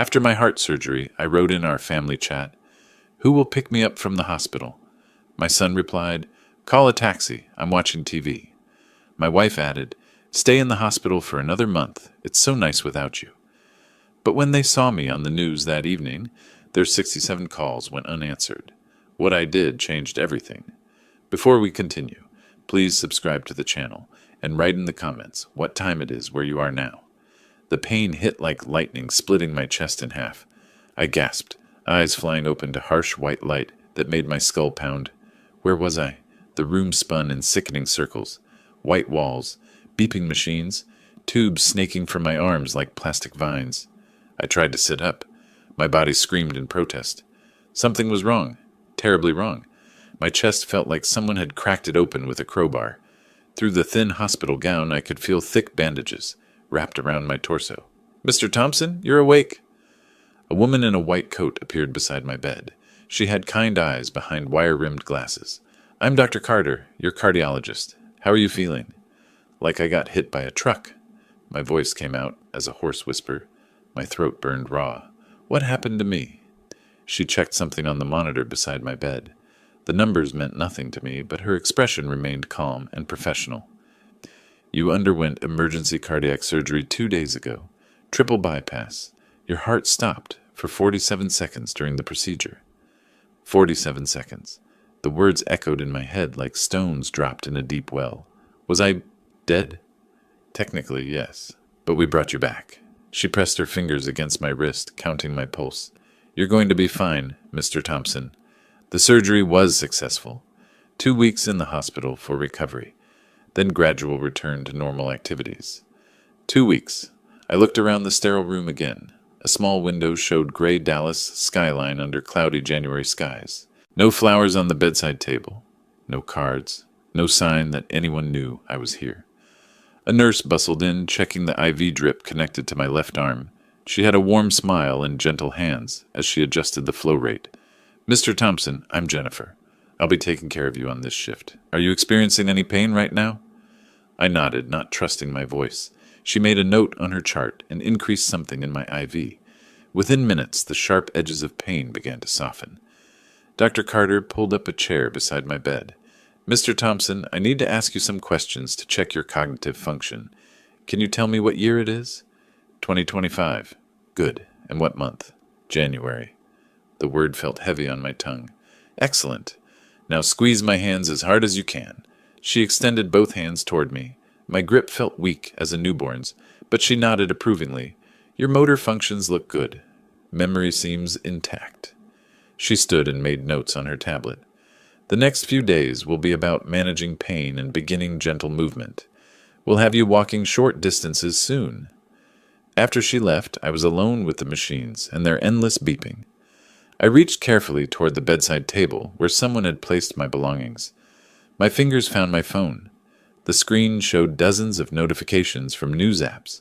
After my heart surgery, I wrote in our family chat, "Who will pick me up from the hospital?" My son replied, "Call a taxi. I'm watching TV." My wife added, "Stay in the hospital for another month. It's so nice without you." But when they saw me on the news that evening, their 67 calls went unanswered. What I did changed everything. Before we continue, please subscribe to the channel and write in the comments what time it is where you are now. The pain hit like lightning, splitting my chest in half. I gasped, eyes flying open to harsh white light that made my skull pound. Where was I? The room spun in sickening circles. White walls, beeping machines, tubes snaking from my arms like plastic vines. I tried to sit up. My body screamed in protest. Something was wrong, terribly wrong. My chest felt like someone had cracked it open with a crowbar. Through the thin hospital gown, I could feel thick bandages wrapped around my torso. "Mr. Thompson, you're awake." A woman in a white coat appeared beside my bed. She had kind eyes behind wire-rimmed glasses. "I'm Dr. Carter, your cardiologist. How are you feeling?" "Like I got hit by a truck." My voice came out as a hoarse whisper. My throat burned raw. "What happened to me?" She checked something on the monitor beside my bed. The numbers meant nothing to me, but her expression remained calm and professional. "You underwent emergency cardiac surgery 2 days ago. Triple bypass. Your heart stopped for 47 seconds during the procedure." 47 seconds. The words echoed in my head like stones dropped in a deep well. Was I dead? Technically, yes. But we brought you back. She pressed her fingers against my wrist, counting my pulse. "You're going to be fine, Mr. Thompson." The surgery was successful. 2 weeks in the hospital for recovery, then gradual return to normal activities. 2 weeks. I looked around the sterile room again. A small window showed gray Dallas skyline under cloudy January skies. No flowers on the bedside table. No cards. No sign that anyone knew I was here. A nurse bustled in, checking the IV drip connected to my left arm. She had a warm smile and gentle hands as she adjusted the flow rate. "Mr. Thompson, I'm Jennifer. I'll be taking care of you on this shift. Are you experiencing any pain right now?" I nodded, not trusting my voice. She made a note on her chart and increased something in my IV. Within minutes, the sharp edges of pain began to soften. Dr. Carter pulled up a chair beside my bed. "Mr. Thompson, I need to ask you some questions to check your cognitive function. Can you tell me what year it is?" 2025. "Good. And what month?" "January." The word felt heavy on my tongue. "Excellent. Now squeeze my hands as hard as you can." She extended both hands toward me. My grip felt weak as a newborn's, but she nodded approvingly. "Your motor functions look good. Memory seems intact." She stood and made notes on her tablet. "The next few days will be about managing pain and beginning gentle movement. We'll have you walking short distances soon." After she left, I was alone with the machines and their endless beeping. I reached carefully toward the bedside table where someone had placed my belongings. My fingers found my phone. The screen showed dozens of notifications from news apps,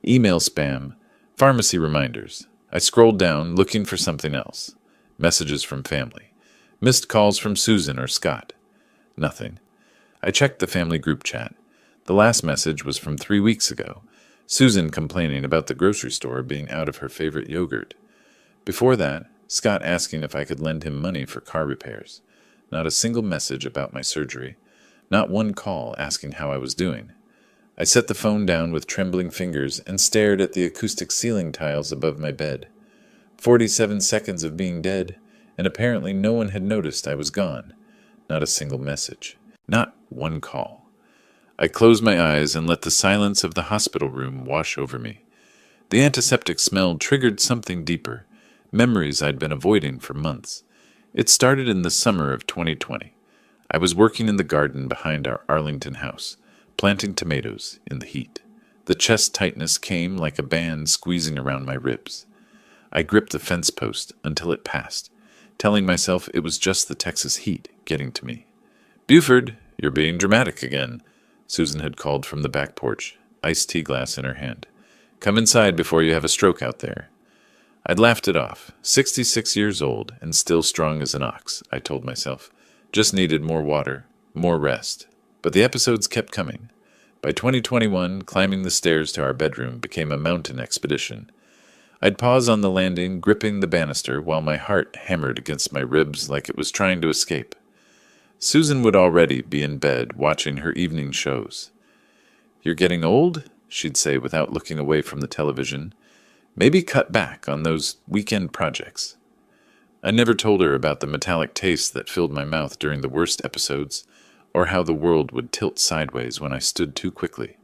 email spam, pharmacy reminders. I scrolled down, looking for something else. Messages from family. Missed calls from Susan or Scott. Nothing. I checked the family group chat. The last message was from 3 weeks ago. Susan complaining about the grocery store being out of her favorite yogurt. Before that, Scott asking if I could lend him money for car repairs. Not a single message about my surgery. Not one call asking how I was doing. I set the phone down with trembling fingers and stared at the acoustic ceiling tiles above my bed. 47 seconds of being dead, and apparently no one had noticed I was gone. Not a single message. Not one call. I closed my eyes and let the silence of the hospital room wash over me. The antiseptic smell triggered something deeper, memories I'd been avoiding for months. It started in the summer of 2020. I was working in the garden behind our Arlington house, planting tomatoes in the heat. The chest tightness came like a band squeezing around my ribs. I gripped the fence post until it passed, telling myself it was just the Texas heat getting to me. "Buford, you're being dramatic again," Susan had called from the back porch, iced tea glass in her hand. "Come inside before you have a stroke out there." I'd laughed it off. 66 years old and still strong as an ox, I told myself. Just needed more water, more rest. But the episodes kept coming. By 2021, climbing the stairs to our bedroom became a mountain expedition. I'd pause on the landing, gripping the banister, while my heart hammered against my ribs like it was trying to escape. Susan would already be in bed, watching her evening shows. "You're getting old?" she'd say without looking away from the television. "Maybe cut back on those weekend projects." I never told her about the metallic taste that filled my mouth during the worst episodes, or how the world would tilt sideways when I stood too quickly.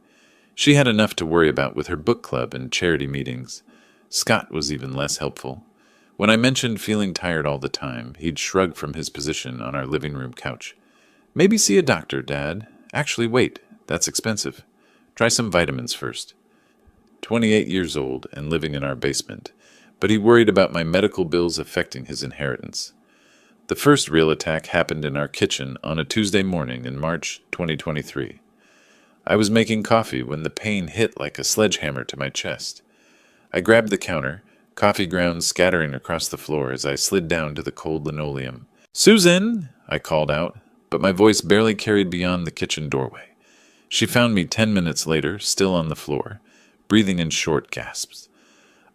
She had enough to worry about with her book club and charity meetings. Scott was even less helpful. When I mentioned feeling tired all the time, he'd shrug from his position on our living room couch. "Maybe see a doctor, Dad. Actually, wait, that's expensive. Try some vitamins first." 28 years old and living in our basement, but he worried about my medical bills affecting his inheritance. The first real attack happened in our kitchen on a Tuesday morning in March 2023. I was making coffee when the pain hit like a sledgehammer to my chest. I grabbed the counter, coffee grounds scattering across the floor as I slid down to the cold linoleum. "Susan!" I called out, but my voice barely carried beyond the kitchen doorway. She found me 10 minutes later, still on the floor, breathing in short gasps.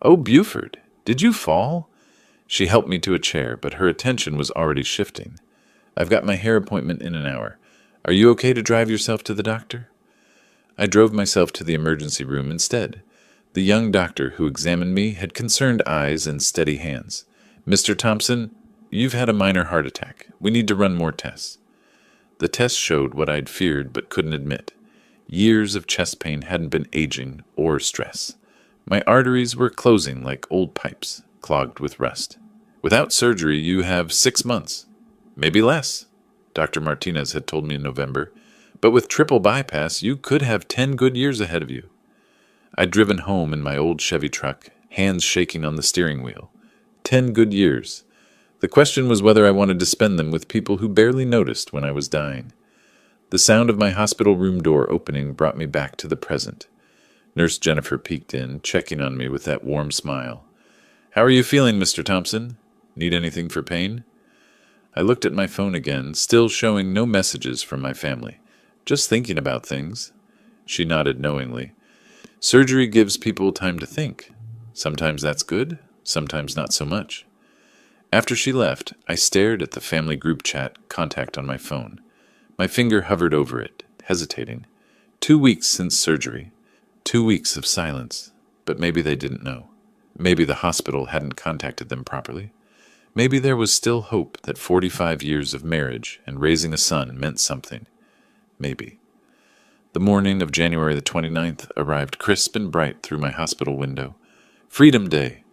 "Oh, Buford, did you fall?" She helped me to a chair, but her attention was already shifting. "I've got my hair appointment in an hour. Are you okay to drive yourself to the doctor?" I drove myself to the emergency room instead. The young doctor who examined me had concerned eyes and steady hands. "Mr. Thompson, you've had a minor heart attack. We need to run more tests." The tests showed what I'd feared but couldn't admit. Years of chest pain hadn't been aging or stress. My arteries were closing like old pipes, clogged with rust. "Without surgery, you have 6 months. Maybe less," Dr. Martinez had told me in November. "But with triple bypass, you could have 10 good years ahead of you." I'd driven home in my old Chevy truck, hands shaking on the steering wheel. 10 good years. The question was whether I wanted to spend them with people who barely noticed when I was dying. The sound of my hospital room door opening brought me back to the present. Nurse Jennifer peeked in, checking on me with that warm smile. "How are you feeling, Mr. Thompson? Need anything for pain?" I looked at my phone again, still showing no messages from my family. "Just thinking about things." She nodded knowingly. "Surgery gives people time to think. Sometimes that's good, sometimes not so much." After she left, I stared at the family group chat contact on my phone. My finger hovered over it, hesitating. 2 weeks since surgery. 2 weeks of silence. But maybe they didn't know. Maybe the hospital hadn't contacted them properly. Maybe there was still hope that 45 years of marriage and raising a son meant something. Maybe. The morning of January the 29th arrived crisp and bright through my hospital window. Freedom Day.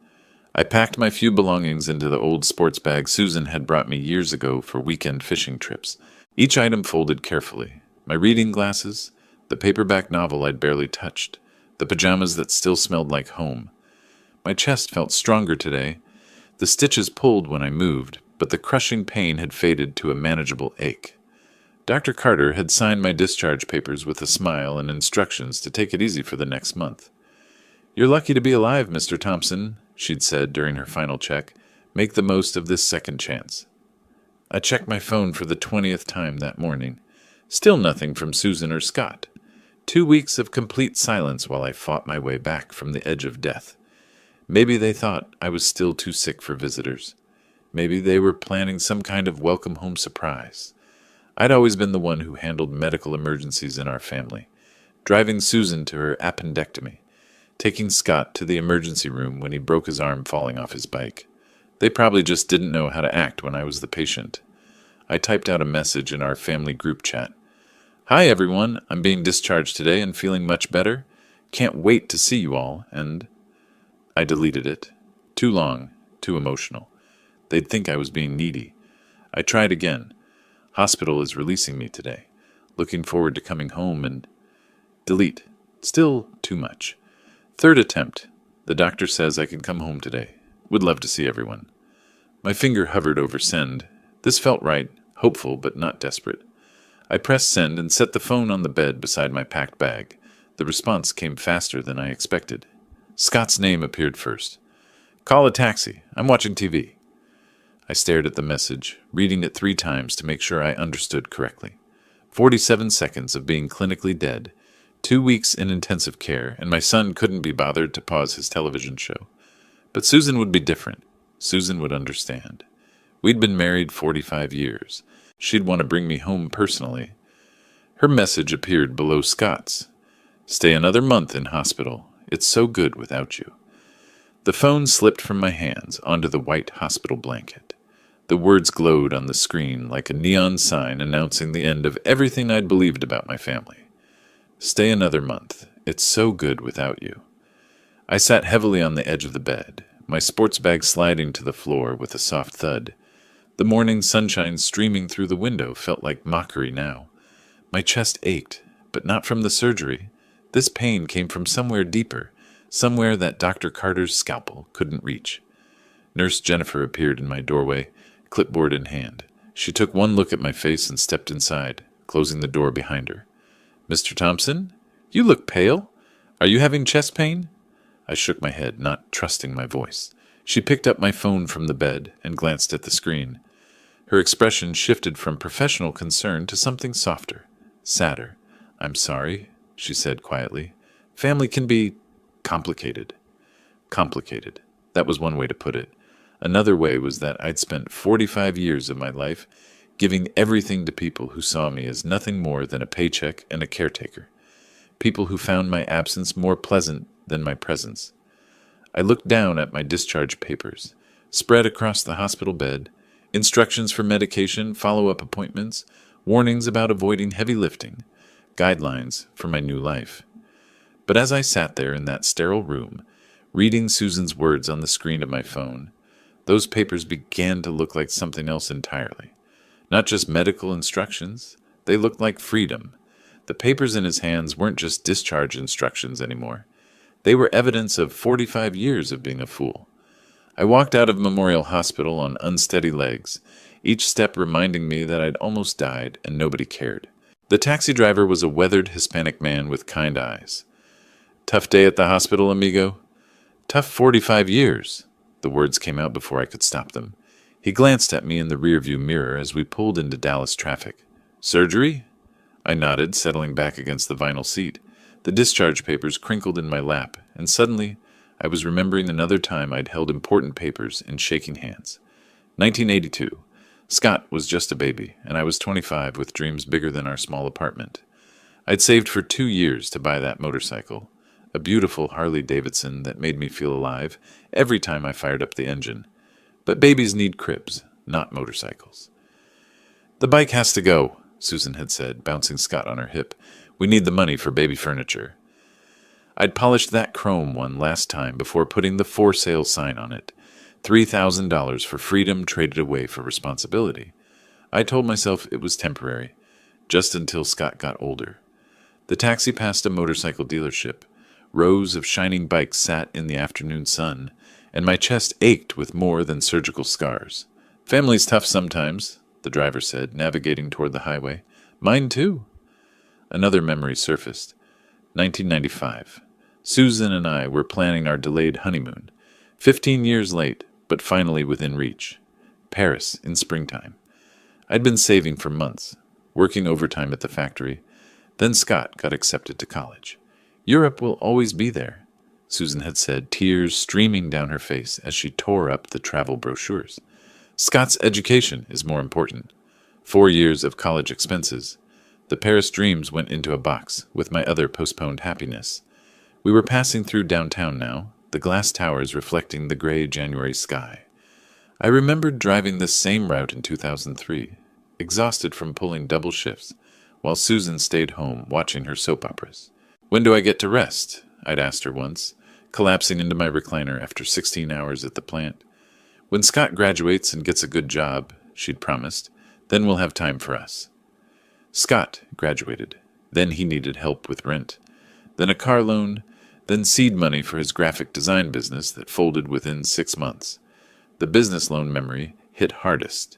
I packed my few belongings into the old sports bag Susan had brought me years ago for weekend fishing trips, each item folded carefully. My reading glasses, the paperback novel I'd barely touched, the pajamas that still smelled like home. My chest felt stronger today. The stitches pulled when I moved, but the crushing pain had faded to a manageable ache. Dr. Carter had signed my discharge papers with a smile and instructions to take it easy for the next month. "You're lucky to be alive, Mr. Thompson," she'd said during her final check. "Make the most of this second chance." I checked my phone for the 20th time that morning. Still nothing from Susan or Scott. 2 weeks of complete silence while I fought my way back from the edge of death. Maybe they thought I was still too sick for visitors. Maybe they were planning some kind of welcome home surprise. I'd always been the one who handled medical emergencies in our family, driving Susan to her appendectomy, taking Scott to the emergency room when he broke his arm falling off his bike. They probably just didn't know how to act when I was the patient. I typed out a message in our family group chat. "Hi everyone, I'm being discharged today and feeling much better. Can't wait to see you all," and I deleted it. Too long, too emotional. They'd think I was being needy. I tried again. "Hospital is releasing me today. Looking forward to coming home," and delete. Still too much. Third attempt. "The doctor says I can come home today. Would love to see everyone." My finger hovered over send. This felt right, hopeful but not desperate. I pressed send and set the phone on the bed beside my packed bag. The response came faster than I expected. Scott's name appeared first. "Call a taxi. I'm watching TV." I stared at the message, reading it 3 times to make sure I understood correctly. 47 seconds of being clinically dead, 2 weeks in intensive care, and my son couldn't be bothered to pause his television show. But Susan would be different. Susan would understand. We'd been married 45 years. She'd want to bring me home personally. Her message appeared below Scott's. Stay another month in hospital. It's so good without you. The phone slipped from my hands onto the white hospital blanket. The words glowed on the screen like a neon sign announcing the end of everything I'd believed about my family. Stay another month. It's so good without you. I sat heavily on the edge of the bed, my sports bag sliding to the floor with a soft thud. The morning sunshine streaming through the window felt like mockery now. My chest ached, but not from the surgery. This pain came from somewhere deeper, somewhere that Dr. Carter's scalpel couldn't reach. Nurse Jennifer appeared in my doorway, clipboard in hand. She took one look at my face and stepped inside, closing the door behind her. "Mr. Thompson, you look pale. Are you having chest pain?" I shook my head, not trusting my voice. She picked up my phone from the bed and glanced at the screen. Her expression shifted from professional concern to something softer, sadder. "I'm sorry," she said quietly. "Family can be complicated." Complicated. That was one way to put it. Another way was that I'd spent 45 years of my life giving everything to people who saw me as nothing more than a paycheck and a caretaker. People who found my absence more pleasant than my presence. I looked down at my discharge papers, spread across the hospital bed, instructions for medication, follow-up appointments, warnings about avoiding heavy lifting, guidelines for my new life. But as I sat there in that sterile room, reading Susan's words on the screen of my phone, those papers began to look like something else entirely. Not just medical instructions, they looked like freedom. The papers in his hands weren't just discharge instructions anymore. They were evidence of 45 years of being a fool. I walked out of Memorial Hospital on unsteady legs, each step reminding me that I'd almost died and nobody cared. The taxi driver was a weathered Hispanic man with kind eyes. "Tough day at the hospital, amigo?" "Tough 45 years." The words came out before I could stop them. He glanced at me in the rearview mirror as we pulled into Dallas traffic. "Surgery?" I nodded, settling back against the vinyl seat. The discharge papers crinkled in my lap, and suddenly I was remembering another time I'd held important papers in shaking hands. 1982. Scott was just a baby, and I was 25 with dreams bigger than our small apartment. I'd saved for 2 years to buy that motorcycle, a beautiful Harley-Davidson that made me feel alive every time I fired up the engine. But babies need cribs, not motorcycles. "The bike has to go," Susan had said, bouncing Scott on her hip. "We need the money for baby furniture." I'd polished that chrome one last time before putting the for sale sign on it. $3,000 for freedom traded away for responsibility. I told myself it was temporary, just until Scott got older. The taxi passed a motorcycle dealership. Rows of shining bikes sat in the afternoon sun, and my chest ached with more than surgical scars. "Family's tough sometimes," the driver said, navigating toward the highway. "Mine too." Another memory surfaced. 1995. Susan and I were planning our delayed honeymoon. 15 years late, but finally within reach. Paris in springtime. I'd been saving for months, working overtime at the factory. Then Scott got accepted to college. "Europe will always be there," Susan had said, tears streaming down her face as she tore up the travel brochures. "Scott's education is more important. 4 years of college expenses. The Paris dreams went into a box with my other postponed happiness. We were passing through downtown now, the glass towers reflecting the gray January sky. I remembered driving this same route in 2003, exhausted from pulling double shifts, while Susan stayed home watching her soap operas. "When do I get to rest?" I'd asked her once, collapsing into my recliner after 16 hours at the plant. "When Scott graduates and gets a good job," she'd promised, "then we'll have time for us." Scott graduated. Then he needed help with rent. Then a car loan. Then seed money for his graphic design business that folded within 6 months. The business loan memory hit hardest.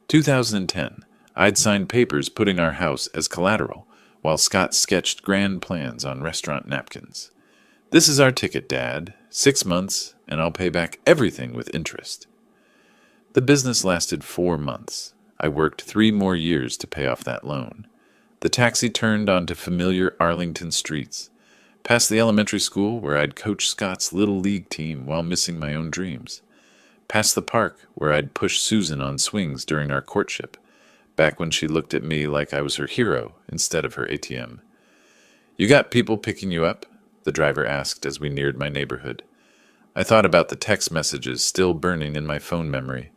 2010. I'd signed papers putting our house as collateral, while Scott sketched grand plans on restaurant napkins. "This is our ticket, Dad. 6 months, and I'll pay back everything with interest." The business lasted 4 months. I worked 3 more years to pay off that loan. The taxi turned onto familiar Arlington streets. Past the elementary school where I'd coach Scott's little league team while missing my own dreams. Past the park where I'd push Susan on swings during our courtship, back when she looked at me like I was her hero instead of her ATM. You got people picking you up? The driver asked as we neared my neighborhood. I thought about the text messages still burning in my phone memory.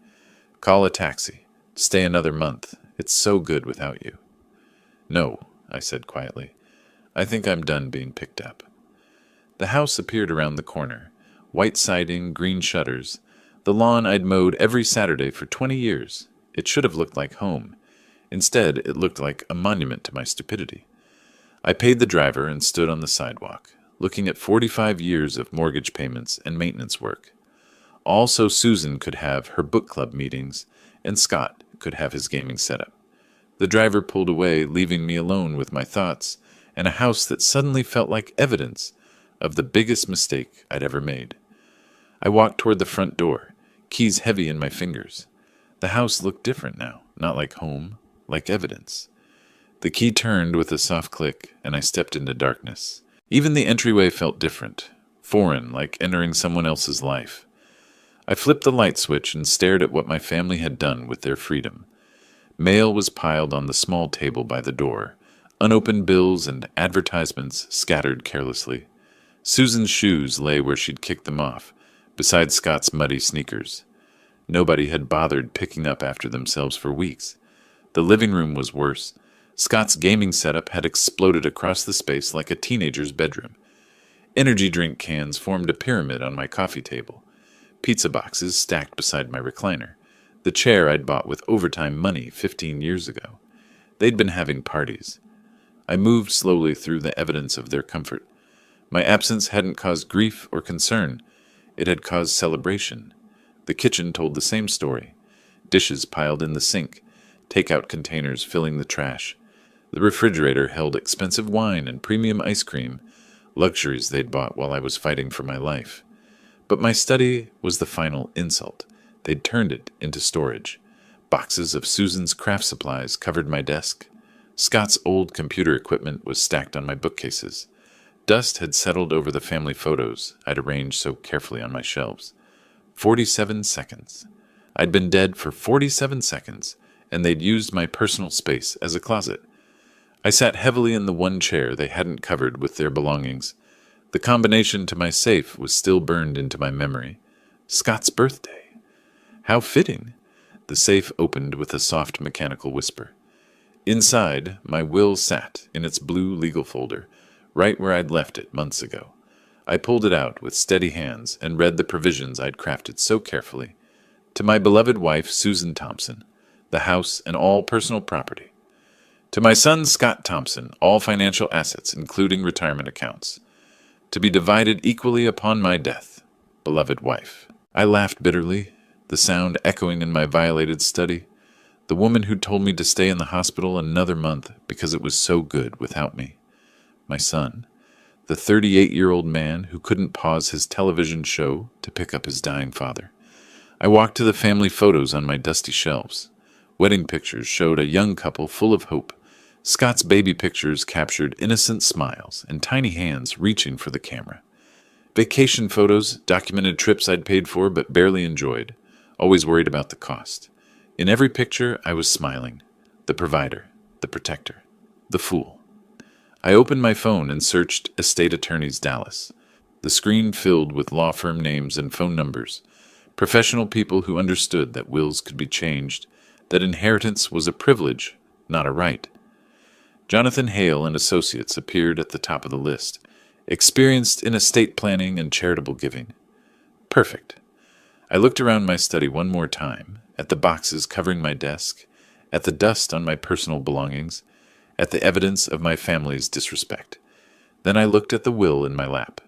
Call a taxi. Stay another month. It's so good without you. No, I said quietly. I think I'm done being picked up. The house appeared around the corner. White siding, green shutters. The lawn I'd mowed every Saturday for 20 years. It should have looked like home. Instead, it looked like a monument to my stupidity. I paid the driver and stood on the sidewalk, looking at 45 years of mortgage payments and maintenance work. All so Susan could have her book club meetings and Scott could have his gaming setup. The driver pulled away, leaving me alone with my thoughts and a house that suddenly felt like evidence of the biggest mistake I'd ever made. I walked toward the front door, keys heavy in my fingers. The house looked different now, not like home, like evidence. The key turned with a soft click, and I stepped into darkness. Even the entryway felt different, foreign, like entering someone else's life. I flipped the light switch and stared at what my family had done with their freedom. Mail was piled on the small table by the door, unopened bills and advertisements scattered carelessly. Susan's shoes lay where she'd kicked them off, beside Scott's muddy sneakers. Nobody had bothered picking up after themselves for weeks. The living room was worse. Scott's gaming setup had exploded across the space like a teenager's bedroom. Energy drink cans formed a pyramid on my coffee table. Pizza boxes stacked beside my recliner. The chair I'd bought with overtime money 15 years ago. They'd been having parties. I moved slowly through the evidence of their comfort. My absence hadn't caused grief or concern. It had caused celebration. The kitchen told the same story. Dishes piled in the sink, takeout containers filling the trash. The refrigerator held expensive wine and premium ice cream, luxuries they'd bought while I was fighting for my life. But my study was the final insult. They'd turned it into storage. Boxes of Susan's craft supplies covered my desk. Scott's old computer equipment was stacked on my bookcases. Dust had settled over the family photos I'd arranged so carefully on my shelves. 47 seconds. I'd been dead for 47 seconds, and they'd used my personal space as a closet. I sat heavily in the one chair they hadn't covered with their belongings. The combination to my safe was still burned into my memory. Scott's birthday. How fitting. The safe opened with a soft mechanical whisper. Inside, my will sat in its blue legal folder, right where I'd left it months ago. I pulled it out with steady hands and read the provisions I'd crafted so carefully. To my beloved wife, Susan Thompson, the house and all personal property. To my son, Scott Thompson, all financial assets, including retirement accounts. To be divided equally upon my death, beloved wife. I laughed bitterly, the sound echoing in my violated study. The woman who told me to stay in the hospital another month because it was so good without me. My son, the 38-year-old man who couldn't pause his television show to pick up his dying father. I walked to the family photos on my dusty shelves. Wedding pictures showed a young couple full of hope. Scott's baby pictures captured innocent smiles and tiny hands reaching for the camera. Vacation photos documented trips I'd paid for but barely enjoyed, always worried about the cost. In every picture, I was smiling. The provider, the protector, the fool. I opened my phone and searched Estate Attorneys Dallas. The screen filled with law firm names and phone numbers. Professional people who understood that wills could be changed, that inheritance was a privilege, not a right. Jonathan Hale and Associates appeared at the top of the list, experienced in estate planning and charitable giving. Perfect. I looked around my study one more time, at the boxes covering my desk, at the dust on my personal belongings, at the evidence of my family's disrespect. Then I looked at the will in my lap.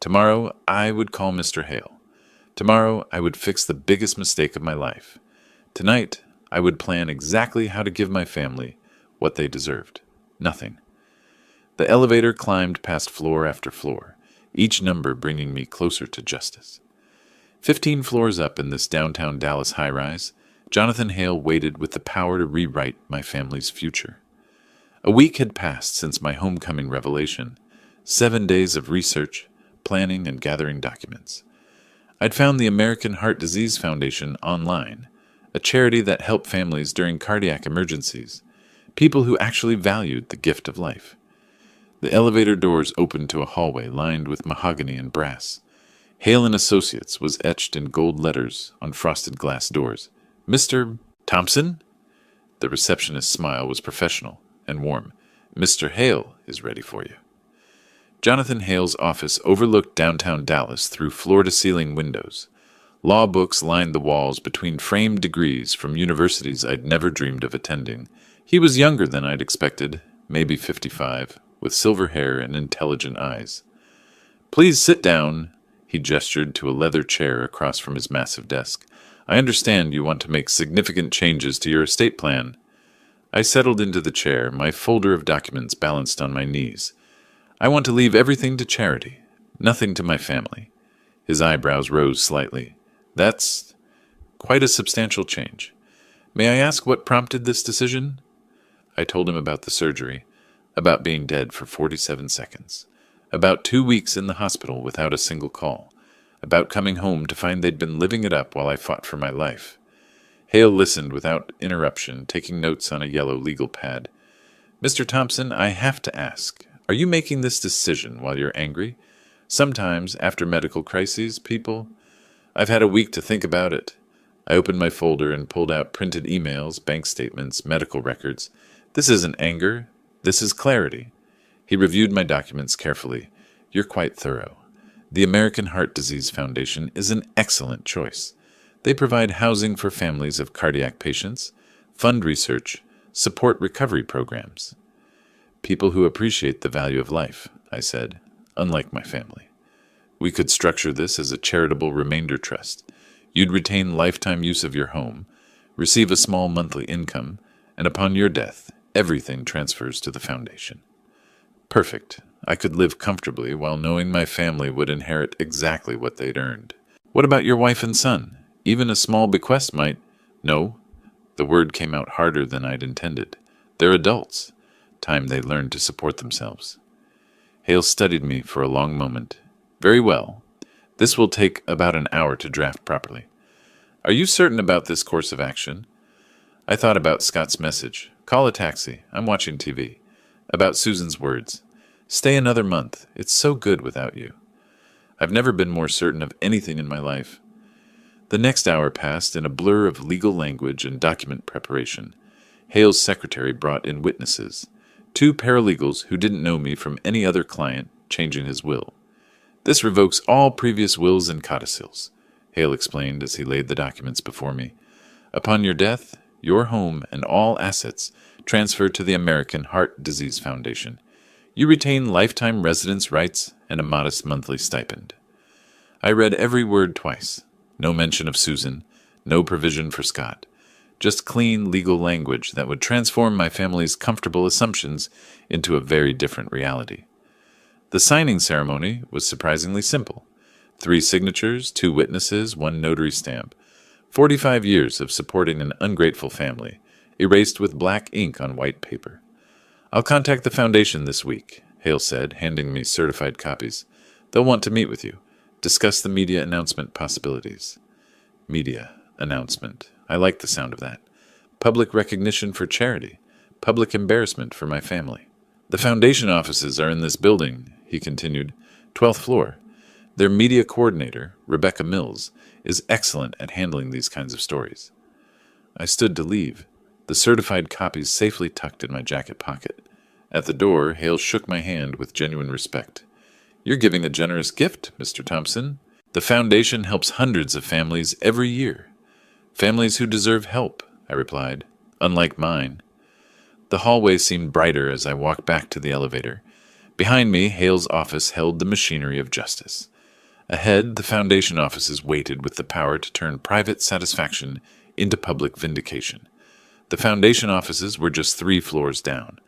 Tomorrow I would call Mr. Hale. Tomorrow I would fix the biggest mistake of my life. Tonight I would plan exactly how to give my family what they deserved. Nothing. The elevator climbed past floor after floor, each number bringing me closer to justice. 15 floors up in this downtown Dallas high-rise, Jonathan Hale waited with the power to rewrite my family's future. A week had passed since my homecoming revelation. 7 days of research, planning, and gathering documents. I'd found the American Heart Disease Foundation online, a charity that helped families during cardiac emergencies, people who actually valued the gift of life. The elevator doors opened to a hallway lined with mahogany and brass. Hale and Associates was etched in gold letters on frosted glass doors. Mr. Thompson? The receptionist's smile was professional and warm. Mr. Hale is ready for you. Jonathan Hale's office overlooked downtown Dallas through floor-to-ceiling windows. Law books lined the walls between framed degrees from universities I'd never dreamed of attending. He was younger than I'd expected, maybe 55, with silver hair and intelligent eyes. Please sit down, he gestured to a leather chair across from his massive desk. I understand you want to make significant changes to your estate plan. I settled into the chair, my folder of documents balanced on my knees. I want to leave everything to charity, nothing to my family. His eyebrows rose slightly. That's quite a substantial change. May I ask what prompted this decision? I told him about the surgery, about being dead for 47 seconds, about 2 weeks in the hospital without a single call, about coming home to find they'd been living it up while I fought for my life. Hale listened without interruption, taking notes on a yellow legal pad. Mr. Thompson, I have to ask, are you making this decision while you're angry? Sometimes, after medical crises, I've had a week to think about it. I opened my folder and pulled out printed emails, bank statements, medical records. This isn't anger. This is clarity. He reviewed my documents carefully. You're quite thorough. The American Heart Disease Foundation is an excellent choice. They provide housing for families of cardiac patients, fund research, support recovery programs. People who appreciate the value of life, I said, unlike my family. We could structure this as a charitable remainder trust. You'd retain lifetime use of your home, receive a small monthly income, and upon your death, everything transfers to the foundation. Perfect. I could live comfortably while knowing my family would inherit exactly what they'd earned. What about your wife and son? Even a small bequest might... No. The word came out harder than I'd intended. They're adults. Time they learn to support themselves. Hale studied me for a long moment. Very well. This will take about an hour to draft properly. Are you certain about this course of action? I thought about Scott's message. Call a taxi. I'm watching TV. About Susan's words. Stay another month. It's so good without you. I've never been more certain of anything in my life. The next hour passed in a blur of legal language and document preparation. Hale's secretary brought in witnesses. 2 paralegals who didn't know me from any other client changing his will. This revokes all previous wills and codicils, Hale explained as he laid the documents before me. Upon your death, your home and all assets transfer to the American Heart Disease Foundation. You retain lifetime residence rights and a modest monthly stipend. I read every word twice. No mention of Susan, no provision for Scott. Just clean legal language that would transform my family's comfortable assumptions into a very different reality. The signing ceremony was surprisingly simple. 3 signatures, 2 witnesses, 1 notary stamp. 45 years of supporting an ungrateful family, erased with black ink on white paper. I'll contact the foundation this week, Hale said, handing me certified copies. They'll want to meet with you, discuss the media announcement possibilities. Media announcement. I like the sound of that. Public recognition for charity. Public embarrassment for my family. The foundation offices are in this building, he continued. 12th floor. Their media coordinator, Rebecca Mills, is excellent at handling these kinds of stories. I stood to leave, the certified copies safely tucked in my jacket pocket. At the door, Hale shook my hand with genuine respect. You're giving a generous gift, Mr. Thompson. The foundation helps hundreds of families every year. Families who deserve help, I replied, unlike mine. The hallway seemed brighter as I walked back to the elevator. Behind me, Hale's office held the machinery of justice. Ahead, the foundation offices waited with the power to turn private satisfaction into public vindication. The foundation offices were just 3 floors down.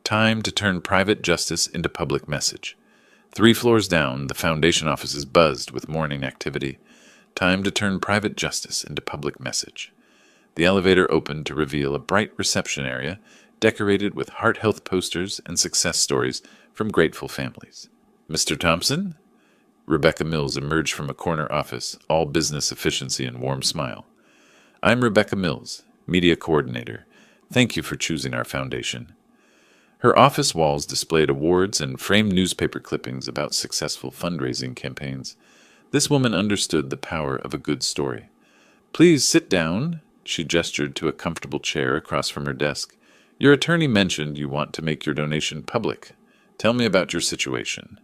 Time to turn private justice into public message. 3 floors down, the foundation offices buzzed with morning activity. Time to turn private justice into public message. The elevator opened to reveal a bright reception area decorated with heart health posters and success stories from grateful families. Mr. Thompson? Rebecca Mills emerged from a corner office, all business efficiency and warm smile. I'm Rebecca Mills, Media Coordinator. Thank you for choosing our foundation. Her office walls displayed awards and framed newspaper clippings about successful fundraising campaigns. This woman understood the power of a good story. Please sit down, she gestured to a comfortable chair across from her desk. Your attorney mentioned you want to make your donation public. Tell me about your situation.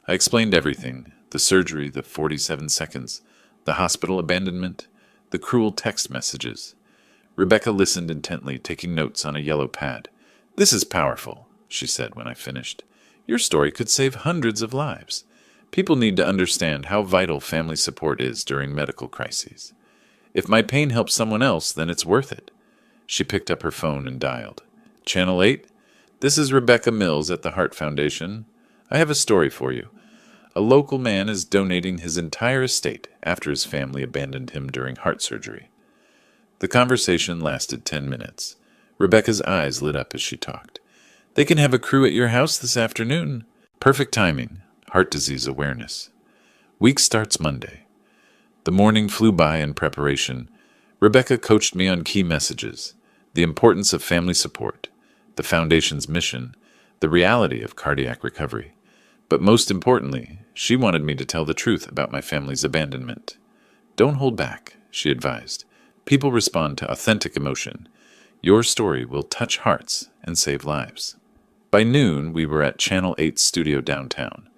I explained everything, the surgery, the 47 seconds, the hospital abandonment, the cruel text messages. Rebecca listened intently, taking notes on a yellow pad. This is powerful, she said when I finished. Your story could save hundreds of lives. People need to understand how vital family support is during medical crises. If my pain helps someone else, then it's worth it. She picked up her phone and dialed. Channel 8? This is Rebecca Mills at the Heart Foundation. I have a story for you. A local man is donating his entire estate after his family abandoned him during heart surgery. The conversation lasted 10 minutes. Rebecca's eyes lit up as she talked. They can have a crew at your house this afternoon. Perfect timing. Heart disease awareness. Week starts Monday. The morning flew by in preparation. Rebecca coached me on key messages, the importance of family support, the Foundation's mission, the reality of cardiac recovery. But most importantly, she wanted me to tell the truth about my family's abandonment. Don't hold back, she advised. People respond to authentic emotion. Your story will touch hearts and save lives. By noon, we were at Channel 8's studio downtown.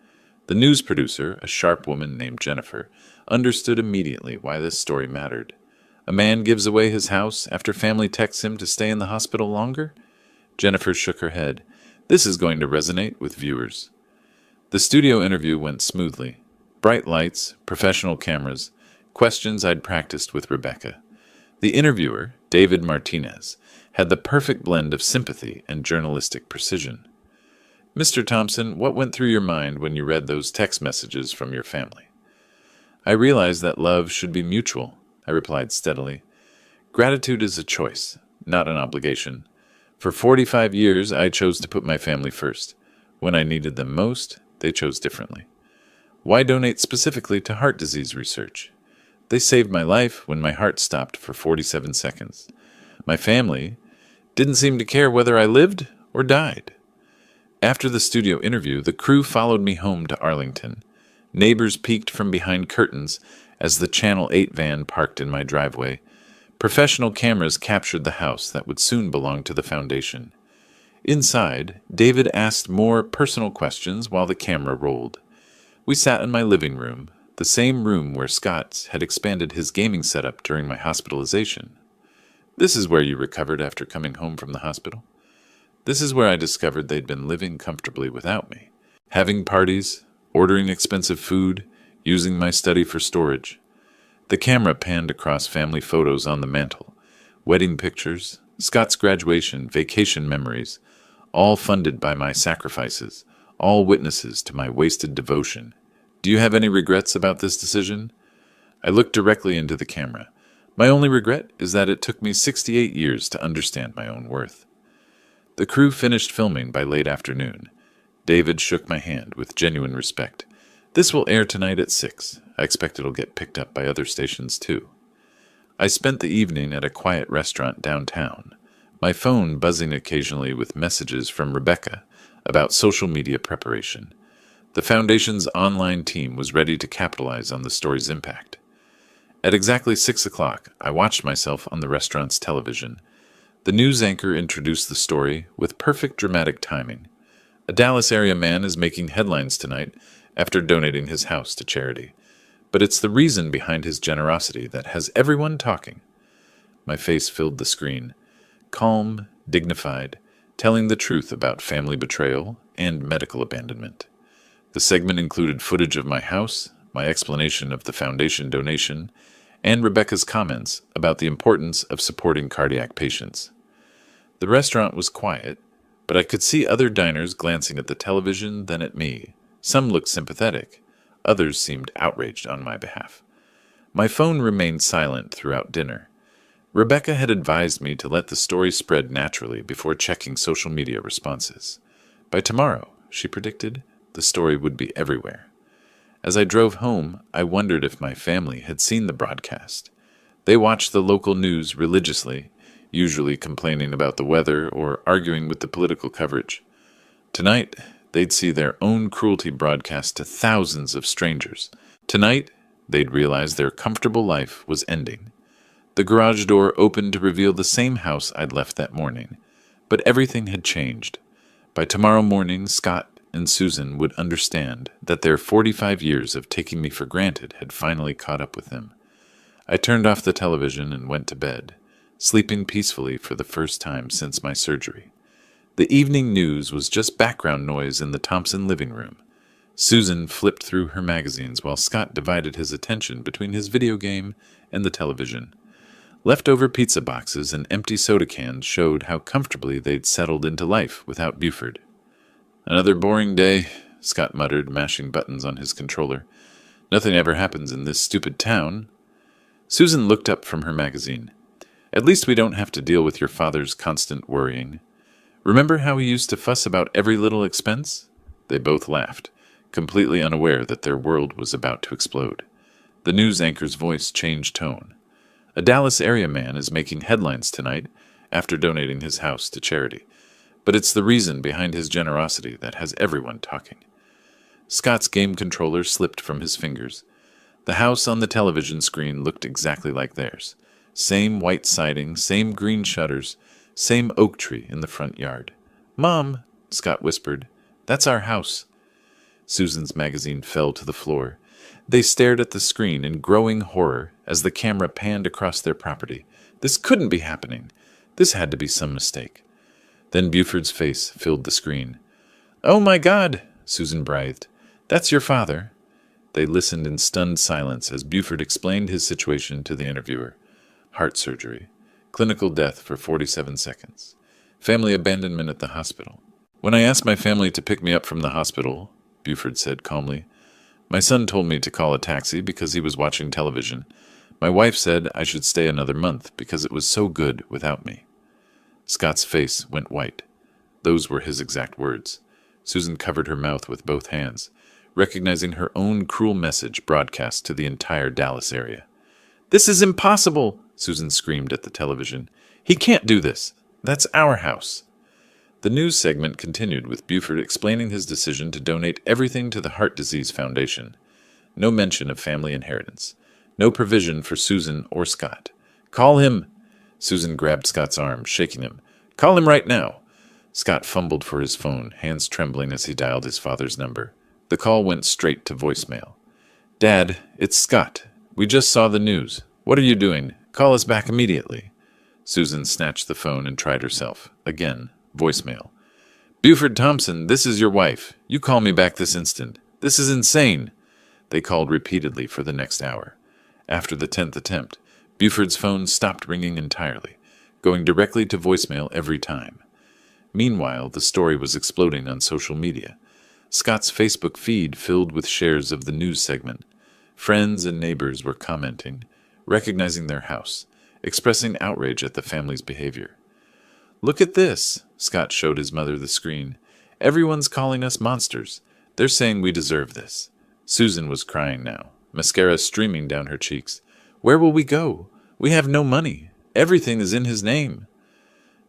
The news producer, a sharp woman named Jennifer, understood immediately why this story mattered. A man gives away his house after family texts him to stay in the hospital longer? Jennifer shook her head. This is going to resonate with viewers. The studio interview went smoothly. Bright lights, professional cameras, questions I'd practiced with Rebecca. The interviewer, David Martinez, had the perfect blend of sympathy and journalistic precision. Mr. Thompson, what went through your mind when you read those text messages from your family? I realized that love should be mutual, I replied steadily. Gratitude is a choice, not an obligation. For 45 years, I chose to put my family first. When I needed them most, they chose differently. Why donate specifically to heart disease research? They saved my life when my heart stopped for 47 seconds. My family didn't seem to care whether I lived or died. After the studio interview, the crew followed me home to Arlington. Neighbors peeked from behind curtains as the Channel 8 van parked in my driveway. Professional cameras captured the house that would soon belong to the foundation. Inside, David asked more personal questions while the camera rolled. We sat in my living room, the same room where Scott had expanded his gaming setup during my hospitalization. This is where you recovered after coming home from the hospital? This is where I discovered they'd been living comfortably without me, having parties, ordering expensive food, using my study for storage. The camera panned across family photos on the mantel, wedding pictures, Scott's graduation, vacation memories, all funded by my sacrifices, all witnesses to my wasted devotion. Do you have any regrets about this decision? I looked directly into the camera. My only regret is that it took me 68 years to understand my own worth. The crew finished filming by late afternoon. David shook my hand with genuine respect. This will air tonight at 6. I expect it'll get picked up by other stations too. I spent the evening at a quiet restaurant downtown, my phone buzzing occasionally with messages from Rebecca about social media preparation. The Foundation's online team was ready to capitalize on the story's impact. At exactly 6 o'clock, I watched myself on the restaurant's television. The news anchor introduced the story with perfect dramatic timing. A Dallas area man is making headlines tonight after donating his house to charity. But it's the reason behind his generosity that has everyone talking. My face filled the screen. Calm, dignified, telling the truth about family betrayal and medical abandonment. The segment included footage of my house, my explanation of the foundation donation, and Rebecca's comments about the importance of supporting cardiac patients. The restaurant was quiet, but I could see other diners glancing at the television, then at me. Some looked sympathetic. Others seemed outraged on my behalf. My phone remained silent throughout dinner. Rebecca had advised me to let the story spread naturally before checking social media responses. By tomorrow, she predicted, the story would be everywhere. As I drove home, I wondered if my family had seen the broadcast. They watched the local news religiously, usually complaining about the weather or arguing with the political coverage. Tonight, they'd see their own cruelty broadcast to thousands of strangers. Tonight, they'd realize their comfortable life was ending. The garage door opened to reveal the same house I'd left that morning, but everything had changed. By tomorrow morning, Scott and Susan would understand that their 45 years of taking me for granted had finally caught up with them. I turned off the television and went to bed, sleeping peacefully for the first time since my surgery. The evening news was just background noise in the Thompson living room. Susan flipped through her magazines while Scott divided his attention between his video game and the television. Leftover pizza boxes and empty soda cans showed how comfortably they'd settled into life without Buford. "Another boring day," Scott muttered, mashing buttons on his controller. "Nothing ever happens in this stupid town." Susan looked up from her magazine. "At least we don't have to deal with your father's constant worrying. Remember how he used to fuss about every little expense?" They both laughed, completely unaware that their world was about to explode. The news anchor's voice changed tone. "A Dallas area man is making headlines tonight after donating his house to charity. But it's the reason behind his generosity that has everyone talking." Scott's game controller slipped from his fingers. The house on the television screen looked exactly like theirs. Same white siding, same green shutters, same oak tree in the front yard. "Mom," Scott whispered, "that's our house." Susan's magazine fell to the floor. They stared at the screen in growing horror as the camera panned across their property. This couldn't be happening. This had to be some mistake. Then Buford's face filled the screen. "Oh my God," Susan breathed. "That's your father." They listened in stunned silence as Buford explained his situation to the interviewer. Heart surgery. Clinical death for 47 seconds. Family abandonment at the hospital. "When I asked my family to pick me up from the hospital," Buford said calmly, "my son told me to call a taxi because he was watching television. My wife said I should stay another month because it was so good without me." Scott's face went white. Those were his exact words. Susan covered her mouth with both hands, recognizing her own cruel message broadcast to the entire Dallas area. "This is impossible," Susan screamed at the television. "He can't do this. That's our house." The news segment continued with Buford explaining his decision to donate everything to the Heart Disease Foundation. No mention of family inheritance. No provision for Susan or Scott. "Call him!" Susan grabbed Scott's arm, shaking him. "Call him right now!" Scott fumbled for his phone, hands trembling as he dialed his father's number. The call went straight to voicemail. "Dad, it's Scott. We just saw the news. What are you doing? Call us back immediately." Susan snatched the phone and tried herself. Again, voicemail. "Buford Thompson, this is your wife. You call me back this instant. This is insane." They called repeatedly for the next hour. After the 10th attempt, Buford's phone stopped ringing entirely, going directly to voicemail every time. Meanwhile, the story was exploding on social media. Scott's Facebook feed filled with shares of the news segment. Friends and neighbors were commenting, recognizing their house, expressing outrage at the family's behavior. "Look at this," Scott showed his mother the screen. "Everyone's calling us monsters. They're saying we deserve this." Susan was crying now, mascara streaming down her cheeks. "Where will we go? We have no money. Everything is in his name."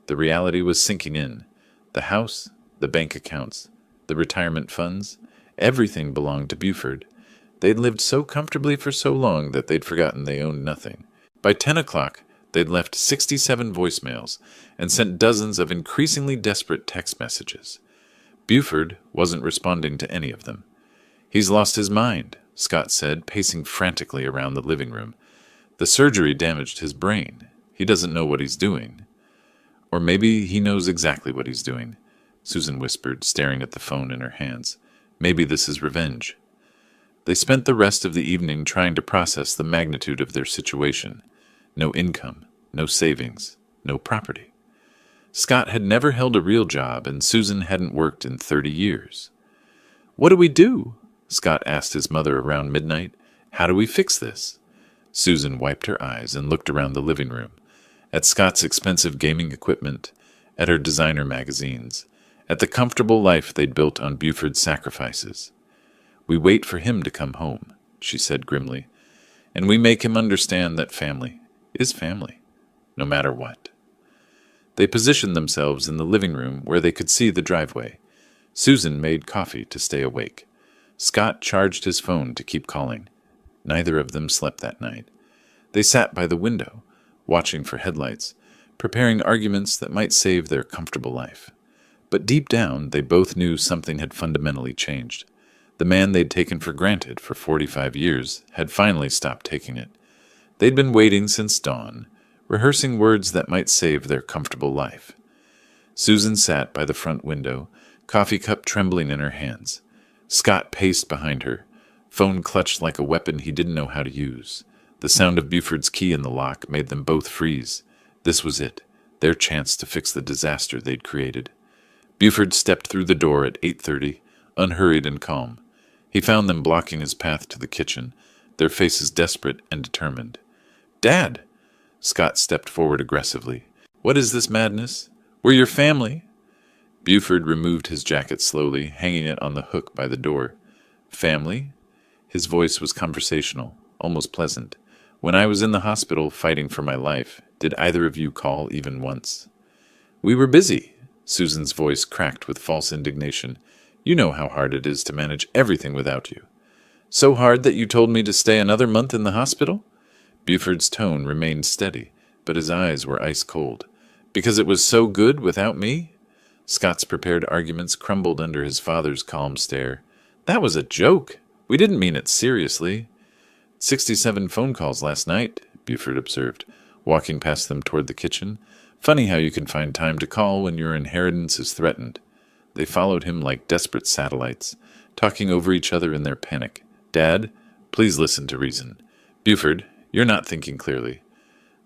The reality was sinking in. The house, the bank accounts, the retirement funds, everything belonged to Buford. They'd lived so comfortably for so long that they'd forgotten they owned nothing. By 10 o'clock, they'd left 67 voicemails and sent dozens of increasingly desperate text messages. Buford wasn't responding to any of them. "He's lost his mind," Scott said, pacing frantically around the living room. "The surgery damaged his brain. He doesn't know what he's doing." "Or maybe he knows exactly what he's doing," Susan whispered, staring at the phone in her hands. "Maybe this is revenge." They spent the rest of the evening trying to process the magnitude of their situation. No income, no savings, no property. Scott had never held a real job, and Susan hadn't worked in 30 years. "What do we do?" Scott asked his mother around midnight. "How do we fix this?" Susan wiped her eyes and looked around the living room, at Scott's expensive gaming equipment, at her designer magazines, at the comfortable life they'd built on Buford's sacrifices. "We wait for him to come home," she said grimly, "and we make him understand that family is family, no matter what." They positioned themselves in the living room where they could see the driveway. Susan made coffee to stay awake. Scott charged his phone to keep calling. Neither of them slept that night. They sat by the window, watching for headlights, preparing arguments that might save their comfortable life. But deep down, they both knew something had fundamentally changed. The man they'd taken for granted for 45 years had finally stopped taking it. They'd been waiting since dawn, rehearsing words that might save their comfortable life. Susan sat by the front window, coffee cup trembling in her hands. Scott paced behind her, phone clutched like a weapon he didn't know how to use. The sound of Buford's key in the lock made them both freeze. This was it, their chance to fix the disaster they'd created. Buford stepped through the door at 8:30, unhurried and calm. He found them blocking his path to the kitchen, their faces desperate and determined. "Dad!" Scott stepped forward aggressively. "What is this madness? We're your family." Buford removed his jacket slowly, hanging it on the hook by the door. "Family?" His voice was conversational, almost pleasant. "When I was in the hospital fighting for my life, did either of you call even once?" "We were busy." Susan's voice cracked with false indignation. "You know how hard it is to manage everything without you." "So hard that you told me to stay another month in the hospital?" Buford's tone remained steady, but his eyes were ice cold. "Because it was so good without me?" Scott's prepared arguments crumbled under his father's calm stare. "That was a joke. We didn't mean it seriously." 67 phone calls last night," Buford observed, walking past them toward the kitchen. "Funny how you can find time to call when your inheritance is threatened." They followed him like desperate satellites, talking over each other in their panic. "Dad, please listen to reason." "Buford, you're not thinking clearly.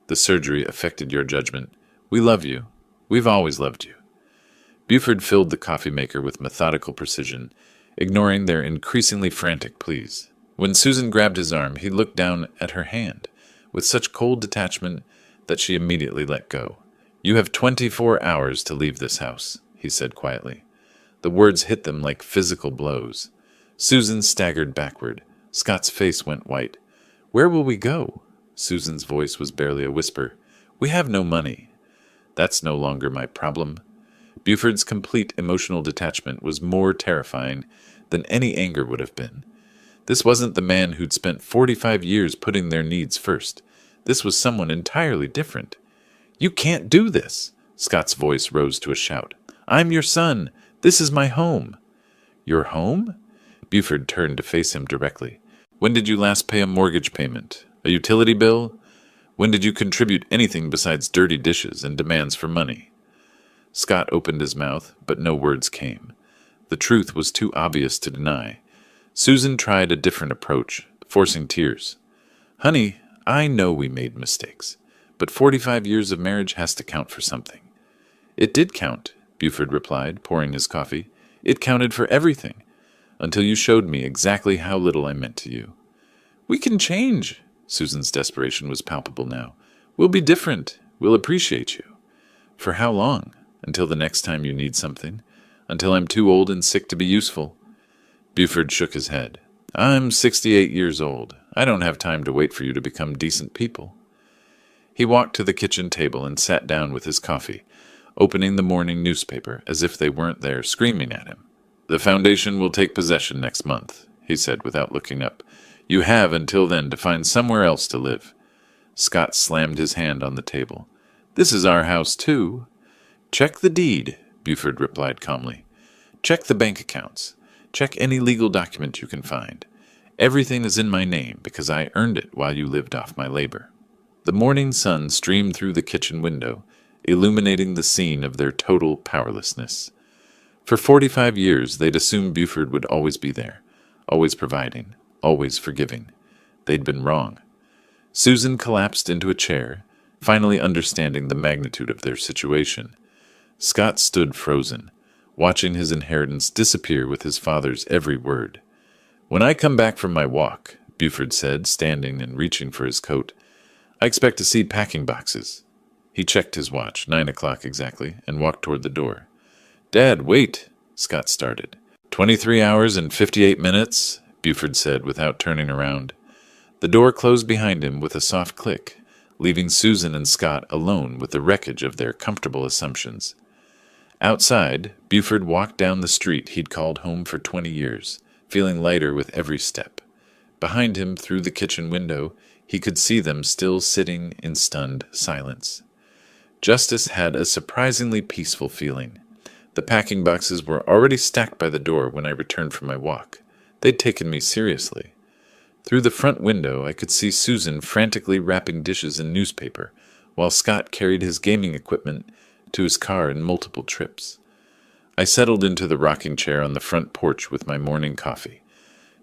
The surgery affected your judgment. We love you. We've always loved you." Buford filled the coffee maker with methodical precision, ignoring their increasingly frantic pleas. When Susan grabbed his arm, he looked down at her hand, with such cold detachment that she immediately let go. "You have 24 hours to leave this house," he said quietly. The words hit them like physical blows. Susan staggered backward. Scott's face went white. "Where will we go?" Susan's voice was barely a whisper. "We have no money." "That's no longer my problem." Buford's complete emotional detachment was more terrifying than any anger would have been. This wasn't the man who'd spent 45 years putting their needs first. This was someone entirely different. "You can't do this!" Scott's voice rose to a shout. "I'm your son. This is my home." "Your home?" Buford turned to face him directly. "When did you last pay a mortgage payment? A utility bill? When did you contribute anything besides dirty dishes and demands for money?" Scott opened his mouth, but no words came. The truth was too obvious to deny. Susan tried a different approach, forcing tears. "Honey, I know we made mistakes, but 45 years of marriage has to count for something." "It did count," Buford replied, pouring his coffee. "It counted for everything, until you showed me exactly how little I meant to you." "We can change." Susan's desperation was palpable now. "We'll be different. We'll appreciate you." "For how long? Until the next time you need something? Until I'm too old and sick to be useful?" Buford shook his head. "I'm 68 years old. I don't have time to wait for you to become decent people." He walked to the kitchen table and sat down with his coffee, opening the morning newspaper as if they weren't there screaming at him. "The foundation will take possession next month," he said without looking up. "You have until then to find somewhere else to live." Scott slammed his hand on the table. "This is our house, too." "Check the deed," Buford replied calmly. "Check the bank accounts. Check any legal document you can find. Everything is in my name because I earned it while you lived off my labor." The morning sun streamed through the kitchen window, illuminating the scene of their total powerlessness. For 45 years, they'd assumed Buford would always be there, always providing, always forgiving. They'd been wrong. Susan collapsed into a chair, finally understanding the magnitude of their situation. Scott stood frozen, watching his inheritance disappear with his father's every word. "When I come back from my walk," Buford said, standing and reaching for his coat, "I expect to see packing boxes." He checked his watch, 9 o'clock exactly, and walked toward the door. Dad, wait, Scott started. 23 hours and 58 minutes, Buford said without turning around. The door closed behind him with a soft click, leaving Susan and Scott alone with the wreckage of their comfortable assumptions. Outside, Buford walked down the street he'd called home for 20 years, feeling lighter with every step. Behind him, through the kitchen window, he could see them still sitting in stunned silence. Justice had a surprisingly peaceful feeling. The packing boxes were already stacked by the door when I returned from my walk. They'd taken me seriously. Through the front window, I could see Susan frantically wrapping dishes in newspaper, while Scott carried his gaming equipment to his car in multiple trips. I settled into the rocking chair on the front porch with my morning coffee,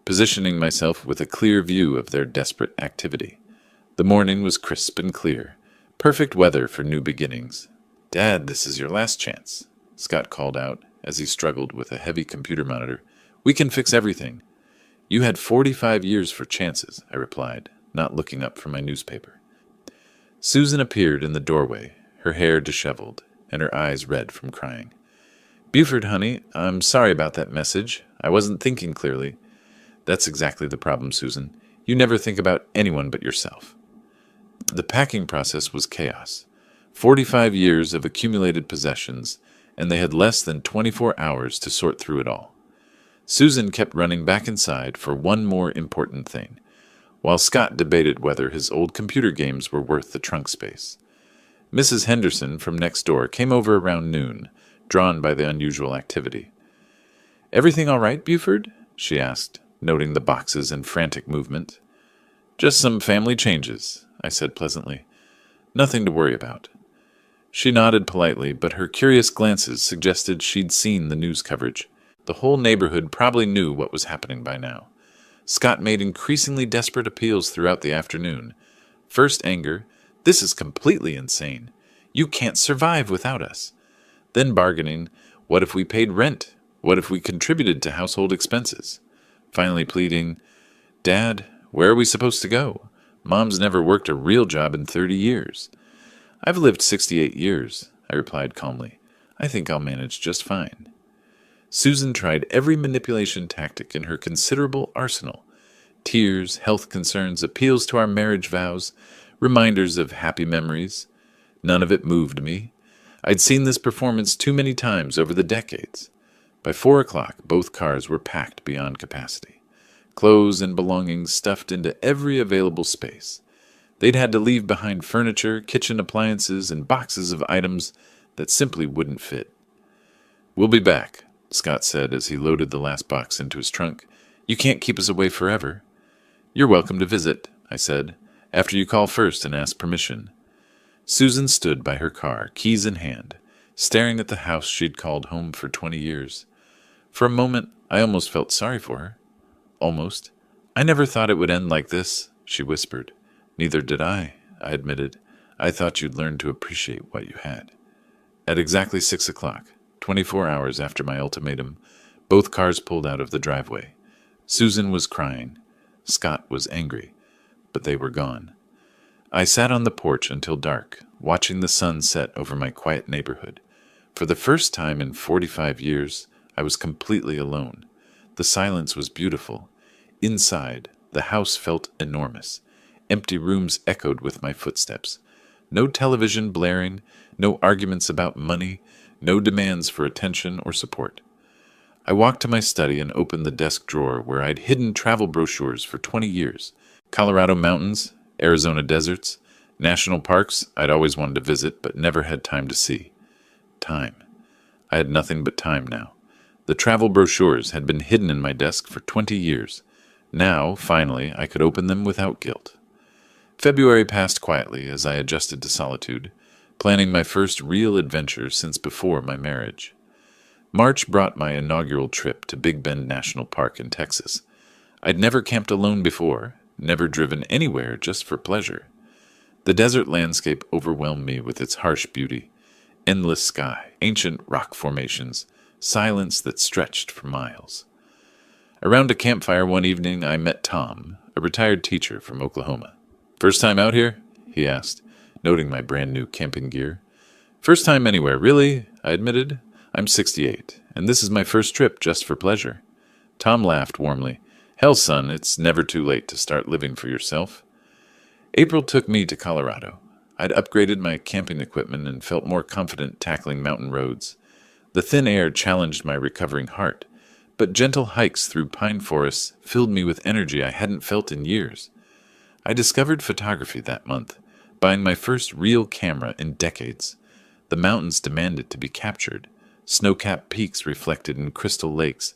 positioning myself with a clear view of their desperate activity. The morning was crisp and clear, perfect weather for new beginnings. "Dad, this is your last chance," Scott called out as he struggled with a heavy computer monitor. "We can fix everything." "You had 45 years for chances," I replied, not looking up from my newspaper. Susan appeared in the doorway, her hair disheveled, and her eyes red from crying. "Buford, honey, I'm sorry about that message. I wasn't thinking clearly." "That's exactly the problem, Susan. You never think about anyone but yourself." The packing process was chaos. 45 years of accumulated possessions, and they had less than 24 hours to sort through it all. Susan kept running back inside for one more important thing, while Scott debated whether his old computer games were worth the trunk space. Mrs. Henderson from next door came over around noon, drawn by the unusual activity. "Everything all right, Buford?" she asked, noting the boxes and frantic movement. "Just some family changes," I said pleasantly. "Nothing to worry about." She nodded politely, but her curious glances suggested she'd seen the news coverage. The whole neighborhood probably knew what was happening by now. Scott made increasingly desperate appeals throughout the afternoon. First anger, "This is completely insane. You can't survive without us." Then bargaining, "What if we paid rent? What if we contributed to household expenses?" Finally pleading, "Dad, where are we supposed to go? Mom's never worked a real job in 30 years. "I've lived 68 years, I replied calmly. "I think I'll manage just fine." Susan tried every manipulation tactic in her considerable arsenal. Tears, health concerns, appeals to our marriage vows, reminders of happy memories. None of it moved me. I'd seen this performance too many times over the decades. By 4 o'clock, both cars were packed beyond capacity. Clothes and belongings stuffed into every available space. They'd had to leave behind furniture, kitchen appliances, and boxes of items that simply wouldn't fit. "We'll be back," Scott said as he loaded the last box into his trunk. "You can't keep us away forever." "You're welcome to visit," I said, "after you call first and ask permission." Susan stood by her car, keys in hand, staring at the house she'd called home for 20 years. For a moment, I almost felt sorry for her. Almost. "I never thought it would end like this," she whispered. "Neither did I admitted. "I thought you'd learn to appreciate what you had." At exactly 6 o'clock, 24 hours after my ultimatum, both cars pulled out of the driveway. Susan was crying. Scott was angry. But they were gone. I sat on the porch until dark, watching the sun set over my quiet neighborhood. For the first time in 45 years, I was completely alone. The silence was beautiful. Inside, the house felt enormous. Empty rooms echoed with my footsteps. No television blaring, no arguments about money, no demands for attention or support. I walked to my study and opened the desk drawer where I'd hidden travel brochures for 20 years. Colorado mountains, Arizona deserts, national parks I'd always wanted to visit but never had time to see. Time. I had nothing but time now. The travel brochures had been hidden in my desk for 20 years. Now, finally, I could open them without guilt. February passed quietly as I adjusted to solitude, planning my first real adventure since before my marriage. March brought my inaugural trip to Big Bend National Park in Texas. I'd never camped alone before, never driven anywhere just for pleasure. The desert landscape overwhelmed me with its harsh beauty. Endless sky, ancient rock formations, silence that stretched for miles. Around a campfire one evening, I met Tom, a retired teacher from Oklahoma. "First time out here?" he asked, noting my brand new camping gear. "First time anywhere, really," I admitted. I'm 68, and this is my first trip just for pleasure. Tom laughed warmly. Hell, son, it's never too late to start living for yourself. April took me to Colorado. I'd upgraded my camping equipment and felt more confident tackling mountain roads. The thin air challenged my recovering heart, but gentle hikes through pine forests filled me with energy I hadn't felt in years. I discovered photography that month, buying my first real camera in decades. The mountains demanded to be captured, snow-capped peaks reflected in crystal lakes,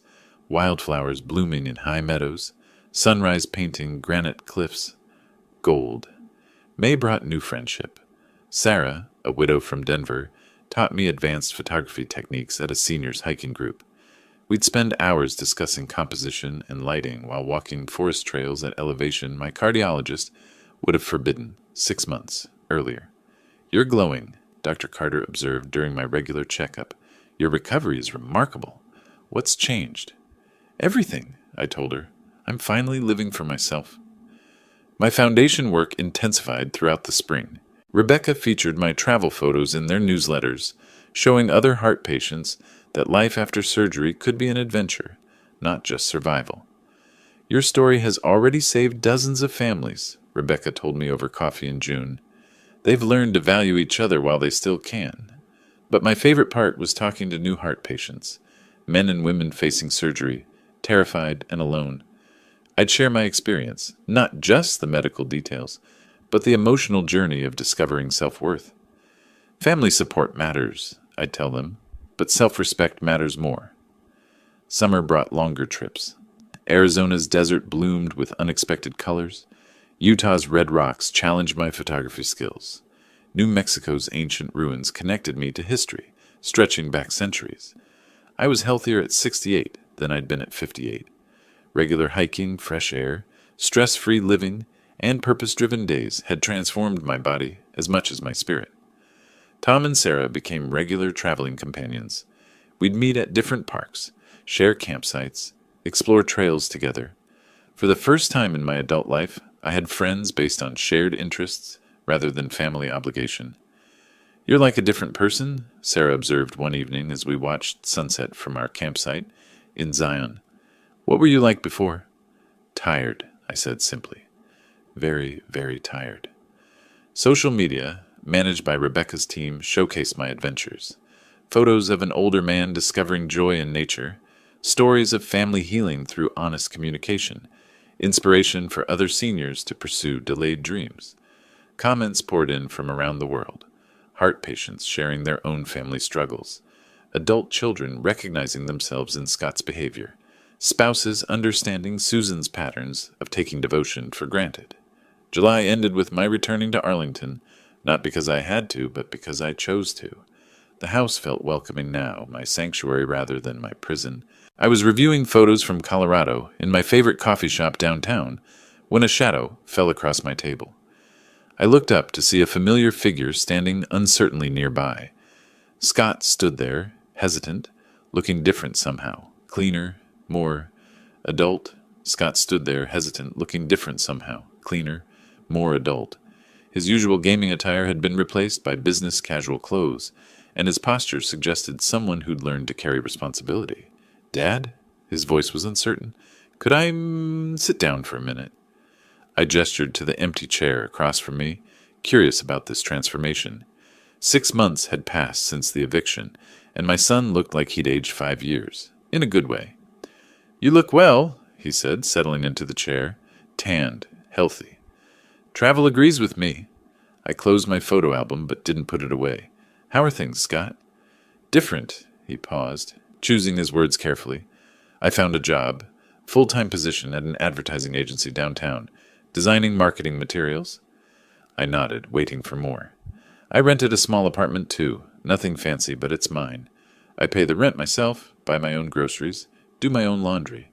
wildflowers blooming in high meadows, sunrise painting granite cliffs gold. May brought new friendship. Sarah, a widow from Denver, taught me advanced photography techniques at a seniors hiking group. We'd spend hours discussing composition and lighting while walking forest trails at elevation my cardiologist would have forbidden 6 months earlier. You're glowing, Dr. Carter observed during my regular checkup. Your recovery is remarkable. What's changed? Everything, I told her. I'm finally living for myself. My foundation work intensified throughout the spring. Rebecca featured my travel photos in their newsletters, showing other heart patients that life after surgery could be an adventure, not just survival. Your story has already saved dozens of families, Rebecca told me over coffee in June. They've learned to value each other while they still can. But my favorite part was talking to new heart patients, men and women facing surgery, terrified and alone. I'd share my experience, not just the medical details, but the emotional journey of discovering self-worth. Family support matters, I'd tell them, but self-respect matters more. Summer brought longer trips. Arizona's desert bloomed with unexpected colors. Utah's red rocks challenged my photography skills. New Mexico's ancient ruins connected me to history, stretching back centuries. I was healthier at 68 than I'd been at 58. Regular hiking, fresh air, stress-free living, and purpose-driven days had transformed my body as much as my spirit. Tom and Sarah became regular traveling companions. We'd meet at different parks, share campsites, explore trails together. For the first time in my adult life, I had friends based on shared interests rather than family obligation. You're like a different person, Sarah observed one evening as we watched sunset from our campsite in Zion. What were you like before? Tired, I said simply. Very, very tired. Social media, managed by Rebecca's team, showcased my adventures. Photos of an older man discovering joy in nature, stories of family healing through honest communication, inspiration for other seniors to pursue delayed dreams. Comments poured in from around the world, heart patients sharing their own family struggles, adult children recognizing themselves in Scott's behavior, spouses understanding Susan's patterns of taking devotion for granted. July ended with my returning to Arlington, not because I had to, but because I chose to. The house felt welcoming now, my sanctuary rather than my prison. I was reviewing photos from Colorado in my favorite coffee shop downtown when a shadow fell across my table. I looked up to see a familiar figure standing uncertainly nearby. Scott stood there, hesitant, looking different somehow, cleaner, more adult. Scott stood there, hesitant, looking different somehow, cleaner, more adult. His usual gaming attire had been replaced by business casual clothes, and his posture suggested someone who'd learned to carry responsibility. Dad? His voice was uncertain. Could I sit down for a minute? I gestured to the empty chair across from me, curious about this transformation. 6 months had passed since the eviction, and my son looked like he'd aged 5 years, in a good way. You look well, he said, settling into the chair, tanned, healthy. Travel agrees with me. I closed my photo album but didn't put it away. How are things, Scott? Different, he paused, choosing his words carefully. I found a job, full-time position at an advertising agency downtown, designing marketing materials. I nodded, waiting for more. I rented a small apartment too, nothing fancy, but it's mine. I pay the rent myself, buy my own groceries, do my own laundry.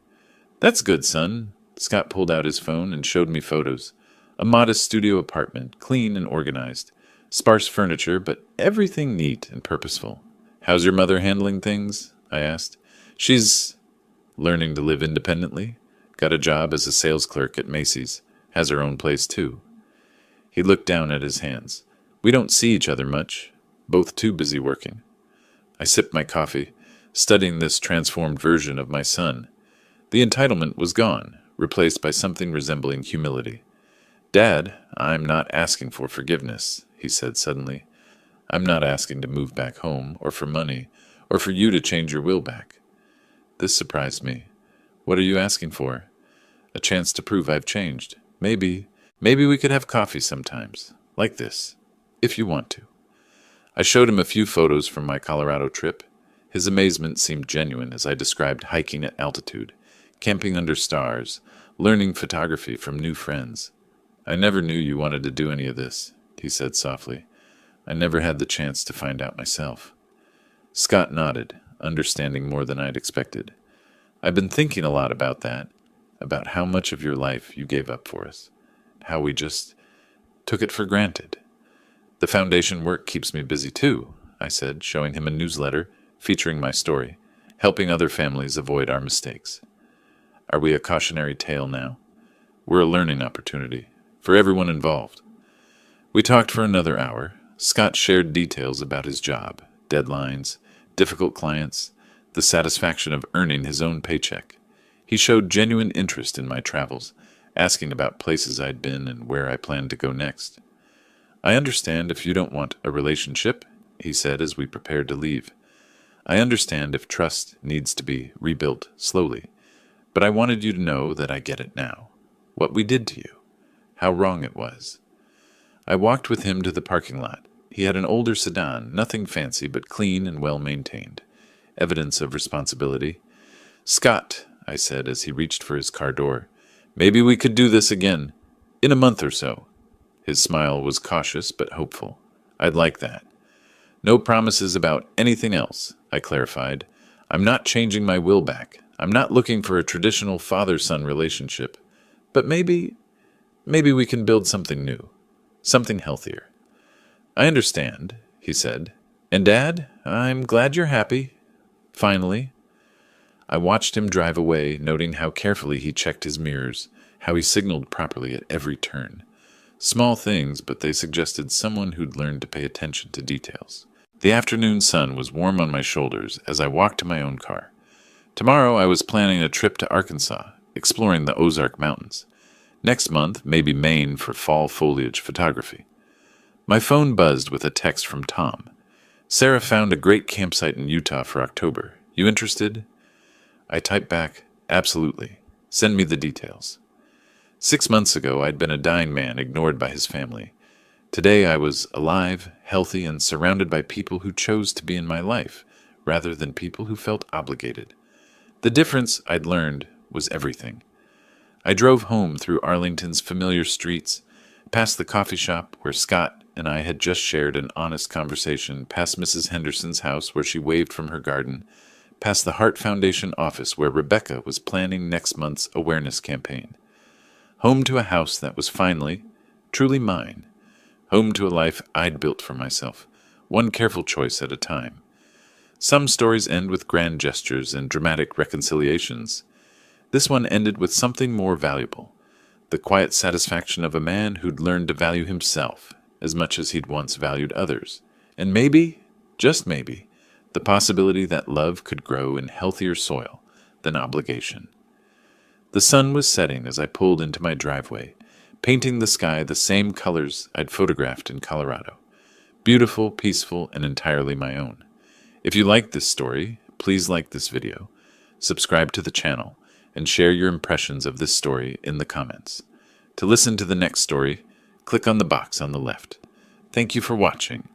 That's good, son. Scott pulled out his phone and showed me photos. A modest studio apartment, clean and organized. Sparse furniture, but everything neat and purposeful. How's your mother handling things? I asked. She's learning to live independently. Got a job as a sales clerk at Macy's. Has her own place, too. He looked down at his hands. We don't see each other much. Both too busy working. I sipped my coffee, studying this transformed version of my son. The entitlement was gone, replaced by something resembling humility. "Dad, I'm not asking for forgiveness," he said suddenly. "I'm not asking to move back home, or for money, or for you to change your will back." This surprised me. "What are you asking for?" "A chance to prove I've changed. Maybe we could have coffee sometimes, like this, if you want to." I showed him a few photos from my Colorado trip. His amazement seemed genuine as I described hiking at altitude, camping under stars, learning photography from new friends. "I never knew you wanted to do any of this," he said softly. "I never had the chance to find out myself." Scott nodded, understanding more than I'd expected. "I've been thinking a lot about that, about how much of your life you gave up for us, how we just took it for granted." "The foundation work keeps me busy too," I said, showing him a newsletter featuring my story, helping other families avoid our mistakes. "Are we a cautionary tale now?" "We're a learning opportunity, for everyone involved." We talked for another hour. Scott shared details about his job, deadlines, difficult clients, the satisfaction of earning his own paycheck. He showed genuine interest in my travels, asking about places I'd been and where I planned to go next. "I understand if you don't want a relationship," he said as we prepared to leave. "I understand if trust needs to be rebuilt slowly. But I wanted you to know that I get it now. What we did to you. How wrong it was." I walked with him to the parking lot. He had an older sedan, nothing fancy but clean and well-maintained. Evidence of responsibility. "Scott," I said as he reached for his car door, "maybe we could do this again. In a month or so." His smile was cautious but hopeful. "I'd like that." "No promises about anything else," I clarified. "I'm not changing my will back. I'm not looking for a traditional father-son relationship. But maybe we can build something new, something healthier." "I understand," he said. "And Dad, I'm glad you're happy. Finally." I watched him drive away, noting how carefully he checked his mirrors, how he signaled properly at every turn. Small things, but they suggested someone who'd learned to pay attention to details. The afternoon sun was warm on my shoulders as I walked to my own car. Tomorrow I was planning a trip to Arkansas, exploring the Ozark Mountains. Next month, maybe Maine for fall foliage photography. My phone buzzed with a text from Tom. "Sarah found a great campsite in Utah for October. You interested?" I typed back, "Absolutely. Send me the details." 6 months ago, I'd been a dying man ignored by his family. Today, I was alive, healthy, and surrounded by people who chose to be in my life, rather than people who felt obligated. The difference, I'd learned, was everything. I drove home through Arlington's familiar streets, past the coffee shop where Scott and I had just shared an honest conversation, past Mrs. Henderson's house where she waved from her garden, past the Heart Foundation office where Rebecca was planning next month's awareness campaign. Home to a house that was finally, truly mine. Home to a life I'd built for myself, one careful choice at a time. Some stories end with grand gestures and dramatic reconciliations. This one ended with something more valuable, the quiet satisfaction of a man who'd learned to value himself as much as he'd once valued others. And maybe, just maybe, the possibility that love could grow in healthier soil than obligation. The sun was setting as I pulled into my driveway, painting the sky the same colors I'd photographed in Colorado. Beautiful, peaceful, and entirely my own. If you liked this story, please like this video, subscribe to the channel, and share your impressions of this story in the comments. To listen to the next story, click on the box on the left. Thank you for watching,